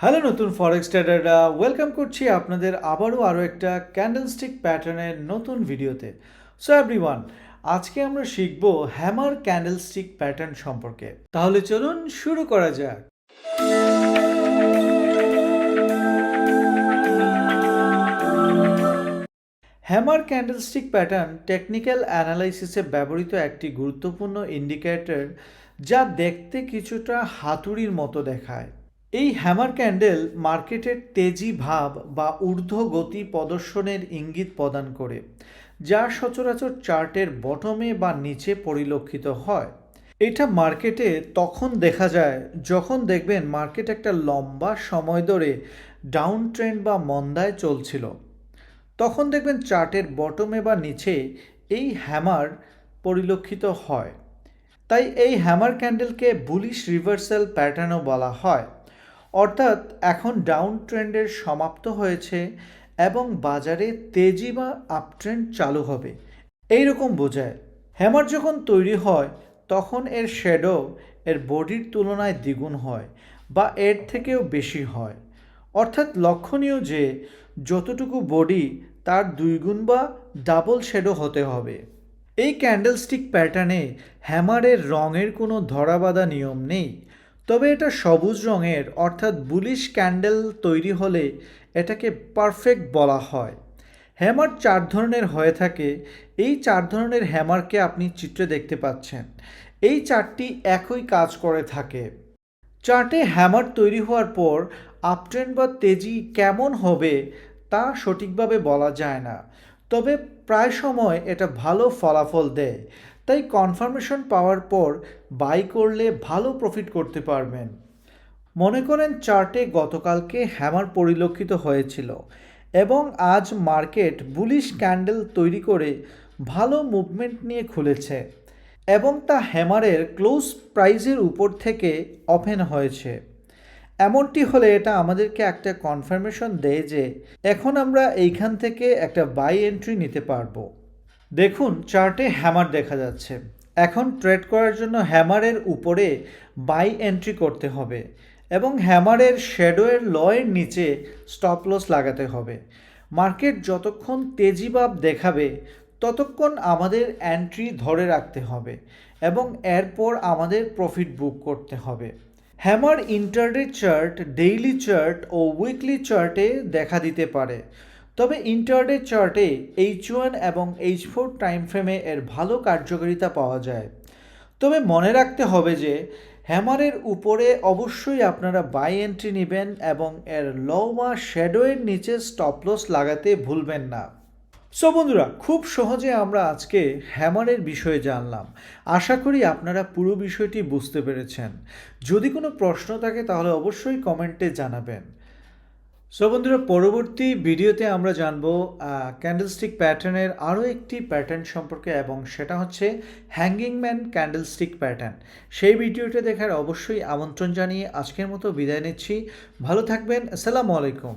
Hello নতুন ফরেক্স ট্রেডাররা, welcome করছি আপনাদের আরও একটা ক্যান্ডেলস্টিক প্যাটার্নের নতুন ভিডিওতে। সো এভরিওয়ান, আজকে আমরা শিখব হ্যামার ক্যান্ডেলস্টিক প্যাটার্ন সম্পর্কে। তাহলে চলুন শুরু করা যাক। হ্যামার ক্যান্ডেলস্টিক প্যাটার্ন টেকনিক্যাল অ্যানালাইসিসে ব্যবহৃত একটি গুরুত্বপূর্ণ ইন্ডিকেটর, যা দেখতে কিছুটা হাতুড়ির মতো দেখায়। এই হ্যামার ক্যান্ডেল মার্কেটের তেজি ভাব বা ঊর্ধ্বগতি প্রদর্শনের ইঙ্গিত প্রদান করে, যা সচরাচর চার্টের বটমে বা নিচে পরিলক্ষিত হয়। এটা মার্কেটে তখন দেখা যায় যখন দেখবেন মার্কেট একটা লম্বা সময় ধরে ডাউন ট্রেন্ড বা মন্দায় চলছিল। তখন দেখবেন চার্টের বটমে বা নিচে এই হ্যামার পরিলক্ষিত হয়। তাই এই হ্যামার ক্যান্ডেলকে বুলিশ রিভার্সাল প্যাটার্নও বলা হয়। অর্থাৎ এখন ডাউন ট্রেন্ডের সমাপ্ত হয়েছে এবং বাজারে তেজি বা আপট্রেন্ড চালু হবে, এইরকম বোঝায়। হ্যামার যখন তৈরি হয় তখন এর শ্যাডো এর বডির তুলনায় দ্বিগুণ হয় বা এর থেকেও বেশি হয়। অর্থাৎ লক্ষণীয় যে যতটুকু বডি তার দুইগুণ বা ডাবল শ্যাডো হতে হবে। এই ক্যান্ডেলস্টিক প্যাটার্নে হ্যামারের রঙের কোনো ধরাবাঁধা নিয়ম নেই, তবে এটা সবুজ রঙের অর্থাৎ বুলিশ ক্যান্ডেল তৈরি হলে এটাকে পারফেক্ট বলা হয়। হ্যামার চার ধরনের হয়ে থাকে। এই চার ধরনের হ্যামারকে আপনি চিত্রে দেখতে পাচ্ছেন। এই চারটি একই কাজ করে থাকে। চার্টে হ্যামার তৈরি হওয়ার পর আপট্রেন্ড বা তেজি কেমন হবে তা সঠিকভাবে বলা যায় না, তবে প্রায় সময় এটা ভালো ফলাফল দেয়। তাই কনফার্মেশন পাওয়ার পর বাই করলে ভালো প্রফিট করতে পারবেন। মনে করেন চার্টে গতকালকে হ্যামার পরিলক্ষিত হয়েছিল এবং আজ মার্কেট বুলিশ ক্যান্ডেল তৈরি করে ভালো মুভমেন্ট নিয়ে খুলেছে এবং তা হ্যামারের ক্লোজ প্রাইজের উপর থেকে ওপেন হয়েছে। এমনটি হলে এটা আমাদেরকে একটা কনফার্মেশন দেয় যে এখন আমরা এইখান থেকে একটা বাই এন্ট্রি নিতে পারবো। দেখুন চার্টে হ্যামার দেখা যাচ্ছে। এখন ট্রেড করার জন্য হ্যামারের উপরে বাই এন্ট্রি করতে হবে এবং হ্যামারের শ্যাডোয়ের লয়ের নিচে স্টপ লস লাগাতে হবে। মার্কেট যতক্ষণ তেজিভাব দেখাবে ততক্ষণ আমাদের এন্ট্রি ধরে রাখতে হবে এবং এরপর আমাদের প্রফিট বুক করতে হবে। Hammer intraday chart, daily chart ও উইকলি চার্টে দেখা দিতে পারে, তবে ইন্টারডে চার্টে H1 এবং H4 টাইম ফ্রেমে এর ভালো কার্যকারিতা পাওয়া যায়। তবে মনে রাখতে হবে যে হ্যামারের উপরে অবশ্যই আপনারা বাই এন্ট্রি নেবেন এবং এর লো বা শ্যাডোয়ের নিচে স্টপ লস লাগাতে ভুলবেন না। সো বন্ধুরা, খুব সহজে আমরা আজকে হ্যামারের বিষয়ে জানলাম। আশা করি আপনারা পুরো বিষয়টি বুঝতে পেরেছেন। যদি কোনো প্রশ্ন থাকে তাহলে অবশ্যই কমেন্টে জানাবেন। সো বন্ধুরা, পরবর্তী ভিডিওতে আমরা জানবো ক্যান্ডেলস্টিক প্যাটার্নের আরও একটি প্যাটার্ন সম্পর্কে, এবং সেটা হচ্ছে হ্যাঙ্গিং ম্যান ক্যান্ডেলস্টিক প্যাটার্ন। সেই ভিডিওটা দেখার অবশ্যই আমন্ত্রণ জানিয়ে আজকের মতো বিদায় নিচ্ছি। ভালো থাকবেন। আসসালামু আলাইকুম।